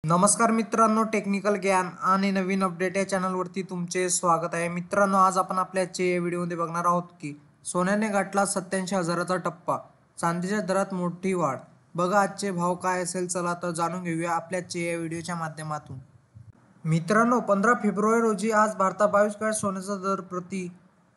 नमस्कार मित्रांनो, टेक्निकल ज्ञान आणि नवीन अपडेट या चॅनलवरती तुमचे स्वागत आहे. मित्रांनो, आज आपण आपल्या आजच्या व्हिडिओमध्ये बघणार आहोत की सोन्याने गाठला 87,000चा टप्पा, चांदीच्या दरात मोठी वाढ. बघा आजचे भाव काय असेल, चला तर जाणून घेऊया आपल्या आजच्या व्हिडिओच्या माध्यमातून. मित्रांनो, 15 फेब्रुवारी रोजी आज भारतात 22 कॅरेट सोन्याचा दर प्रति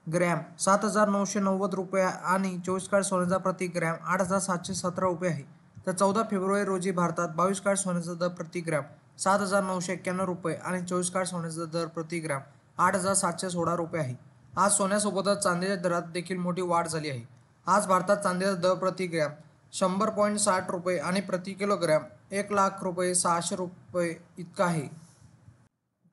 ग्रॅम 7,990 रुपये आणि 24 कॅरेट सोन्याचा प्रति ग्रॅम 8,717 रुपये आहे. तर 14 फेब्रुवारी रोजी भारतात 22 कॅरेट सोन्याचा दर प्रति ग्रॅम 7,991 रुपये आणि 24 कॅरेट सोन्याचा दर प्रति ग्रॅम 8,716 रुपये आहे. आज सोन्यासोबतच चांदीच्या दरात देखील मोठी वाढ झाली आहे. आज भारतात चांदीचा दर प्रति ग्रॅम 100.60 रुपये आणि प्रति किलोग्रॅम 1,06,000 रुपये इतका आहे.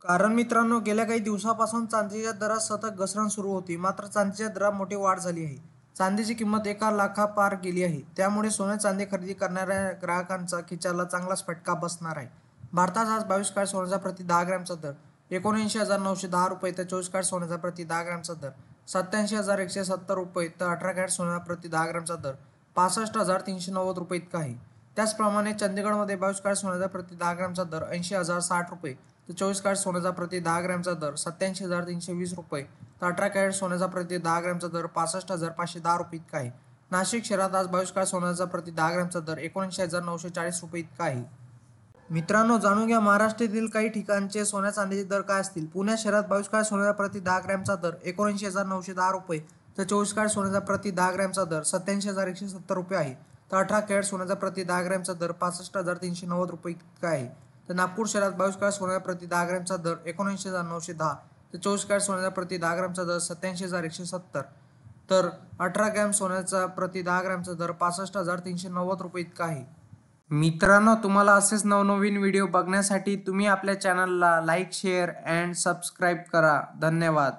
कारण मित्रांनो, गेल्या काही दिवसापासून चांदीच्या दरात सतत घसरण सुरू होती, मात्र चांदीच्या दरात मोठी वाढ झाली आहे. चांदीची किंमत 1 लाखापार गेली आहे. त्यामुळे सोने चांदी खरेदी करणाऱ्या ग्राहकांचा खिशाला चांगलाच फटका बसणार आहे. भारतात आज 22 कॅरेट सोन्याचा प्रति 10 ग्रॅमचा दर 79,910 रुपये तर 24 कॅरेट सोन्याचा प्रति 10 ग्रॅमचा दर 87,170 रुपये तर 18 कॅरेट सोन्याचा प्रति 10 ग्रॅमचा दर 65,390 रुपये इतका आहे. त्याचप्रमाणे चंदीगडमध्ये 22 कॅरेट सोन्याचा प्रति 10 ग्रॅमचा दर 80,060 रुपये तर 24 कॅरेट सोन्याचा प्रति 10 ग्रॅमचा दर 87,320 रुपये तर 18 कॅरेट सोन्याचा प्रति 10 ग्रॅमचा दर 65,510 रुपये इतका आहे. नाशिक शहरात आज 22 कॅरेट सोन्याचा प्रति 10 ग्रॅमचा दर 79,940 रुपये इतका आहे. मित्रांनो, जाणून घ्या महाराष्ट्रातील काही ठिकाणचे सोन्या चांदीचे दर काय असतील. पुणे शहरात 22 कॅरेट सोन्याचा प्रति 10 ग्रॅमचा दर 79,910 रुपये तर 24 कॅरेट सोन्याचा प्रति 10 ग्रॅमचा दर 87,170 रुपये आहे. तर 18 कॅरेट सोन्याचा प्रति 10 ग्रॅमचा दर 65,390 रुपये इतका आहे. तर नागपूर शहरात 22 कॅरेट सोन्याचा प्रति 10 ग्रॅमचा दर 79,910 तर 24 कॅरेट सोन्याचा प्रति 10 ग्रॅमचा दर 87,170 तर 18 ग्रॅम सोन्याचा प्रति 10 ग्रॅमचा दर 65,390 रुपये इतका आहे. मित्रांनो, तुम्हाला असेच नवनवीन व्हिडिओ बघण्यासाठी तुम्ही आपल्या चॅनलला लाईक, शेअर अँड सबस्क्राईब करा. धन्यवाद.